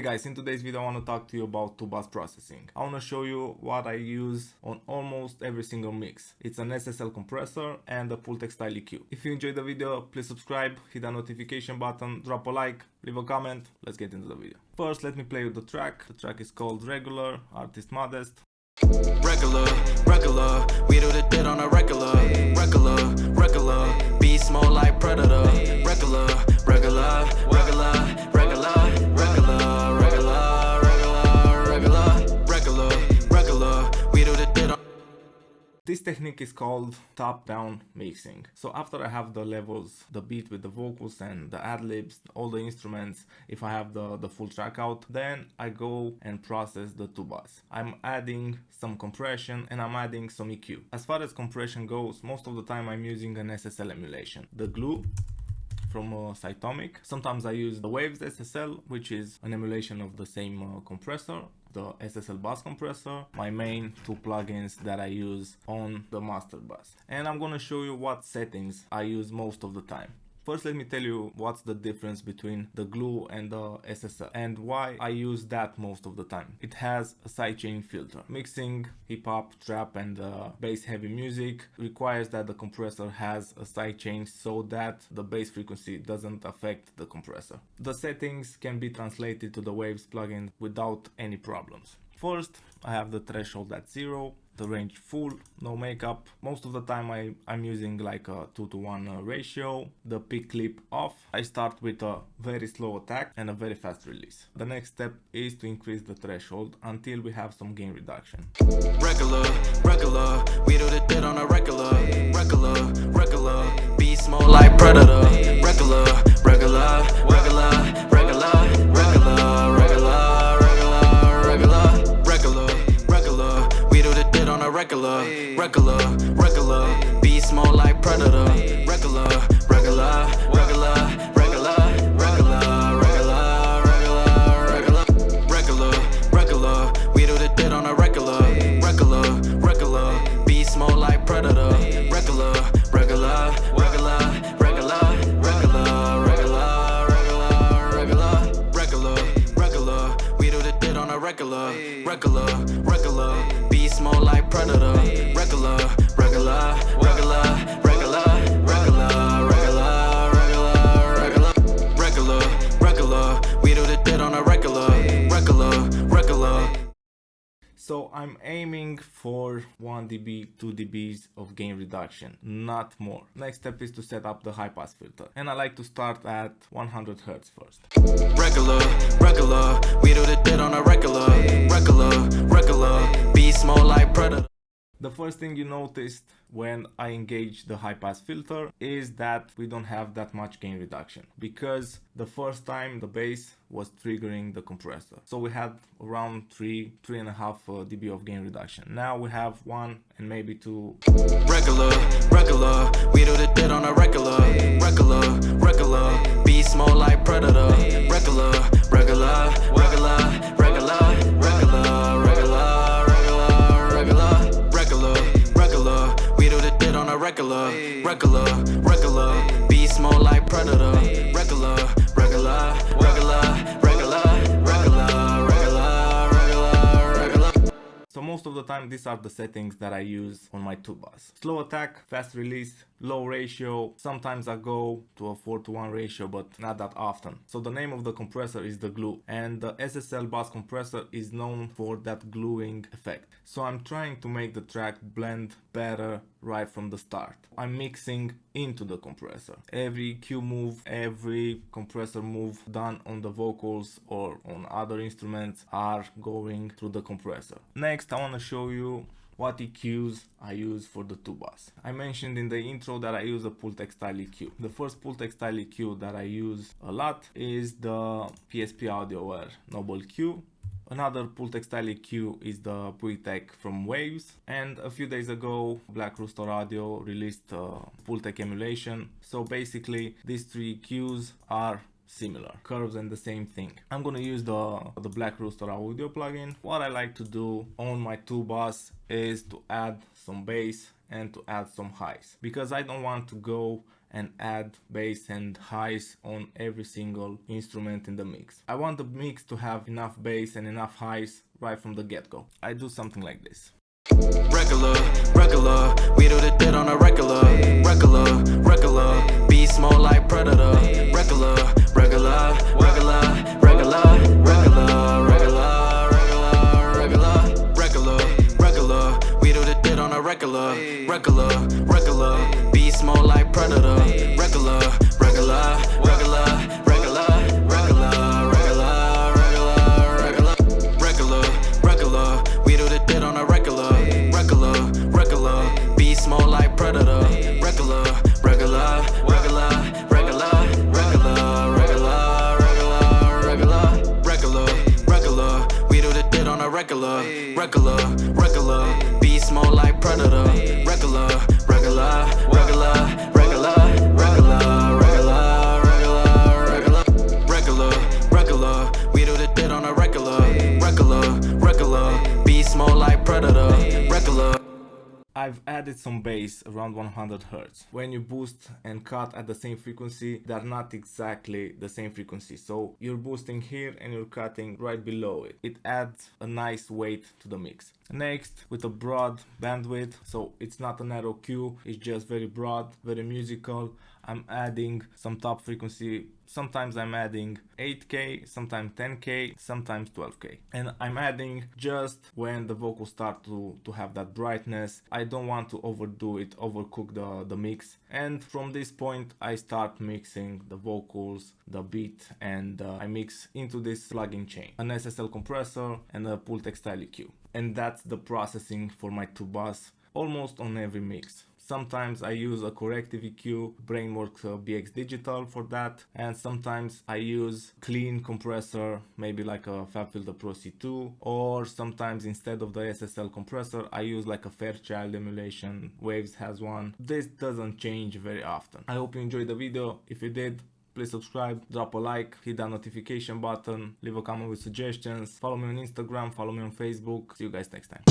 guys, in today's video I want to talk to you about two-bus processing. I want to show you what I use on almost every single mix. It's an SSL compressor and a Pultec EQ. If you enjoyed the video, please subscribe, hit the notification button, drop a like, leave a comment. Let's get into the video. First, let me play with the track. The track is called Regular, artist Modest. Regular, we do the shit on a regular, beast small like predator, regular, we do the shit on. This technique is called top-down mixing. So after I have the levels, the beat with the vocals and the ad-libs, all the instruments, if I have the full track out, then I go and process the two-bus. I'm adding some compression and I'm adding some EQ. As far as compression goes, most of the time I'm using an SSL emulation. The glue from Cytomic. Sometimes I use the Waves SSL, which is an emulation of the same compressor, the SSL bus compressor, my main two plugins that I use on the master bus. And I'm gonna show you what settings I use most of the time. First, let me tell you what's the difference between the glue and the SSL and why I use that most of the time. It has a sidechain filter. Mixing hip-hop, trap and bass heavy music requires that the compressor has a sidechain so that the bass frequency doesn't affect the compressor. The settings can be translated to the Waves plugin without any problems. First, I have the threshold at 0, the range full, no makeup. Most of the time I'm using like a 2:1 ratio, the peak clip off. I start with a very slow attack and a very fast release. The next step is to increase the threshold until we have some gain reduction. Regular, we do the shit on a regular, beast small like predator, regular, regular, be small like predator, regular, we do the shit on a regular, be small like predator, regular, we do the shit on a regular, be small like predator, we do the shit on a regular. So I'm aiming for 1 dB, 2 dBs of gain reduction, not more. Next step is to set up the high pass filter. And I like to start at 100 Hz first. Regular, we do the shit on a regular, be small like predator. The first thing you noticed when I engage the high pass filter is that we don't have that much gain reduction because the first time the bass was triggering the compressor. So we had around 3.5 dB of gain reduction. Now we have 1 and maybe 2. Regular, we do the shit on a regular, be small like predator, regular, we do the shit on a regular, be small like predator, regular. So most of the time these are the settings that I use on my two-bus. Slow attack, fast release, low ratio. Sometimes I go to a 4:1 ratio, but not that often. So the name of the compressor is the glue, and the SSL bus compressor is known for that gluing effect. So I'm trying to make the track blend better right from the start. I'm mixing into the compressor. Every EQ move, every compressor move done on the vocals or on other instruments are going through the compressor. Next, I want to show you what EQs I use for the two-bus. I mentioned in the intro that I use a Pultec EQ. The first Pultec EQ that I use a lot is the PSP Audioware Noble Q. Another Pultec EQ is the Pultec from Waves, and a few days ago Black Rooster Audio released a Pultec emulation. So basically these three EQs are similar, curves and the same thing. I'm gonna use the Black Rooster Audio plugin. What I like to do on my two-bus is to add some bass and to add some highs, because I don't want to go and add bass and highs on every single instrument in the mix. I want the mix to have enough bass and enough highs right from the get-go. I do something like this. Regular, regular, we do the dead on a regular, regular, regular, beast more like predator, regular, regular, regular, regular, regular, regular, regular, regular, regular, we do the dead on a regular, regular, regular, beast more like predator, regular, regular, regular, regular, regular, regular, regular, regular, regular, we do the dead on a regular, regular, beast more like predator, regular, regular, regular, regular, regular, regular, regular, we do the dead on a regular, regular, beast more like predator, regular, regular, regular, regular, regular, we do the dead on a regular, beast more like predator, regular. I've added some bass around 100 Hz. When you boost and cut at the same frequency, they're not exactly the same frequency. So you're boosting here and you're cutting right below it. It adds a nice weight to the mix. Next, with a broad bandwidth, so it's not a narrow Q, it's just very broad, very musical. I'm adding some top frequency. Sometimes I'm adding 8K, sometimes 10K, sometimes 12K. And I'm adding just when the vocals start to have that brightness. I don't want to overdo it, overcook the mix. And from this point, I start mixing the vocals, the beat, and I mix into this plugin chain. An SSL compressor and a Pultec EQ. And that's the processing for my tubas almost on every mix. Sometimes I use a corrective EQ, Brainworks BX Digital for that, and sometimes I use clean compressor, maybe like a FabFilter Pro C2, or sometimes instead of the SSL compressor, I use like a Fairchild emulation, Waves has one. This doesn't change very often. I hope you enjoyed the video. If you did, please subscribe, drop a like, hit that notification button, leave a comment with suggestions, follow me on Instagram, follow me on Facebook. See you guys next time.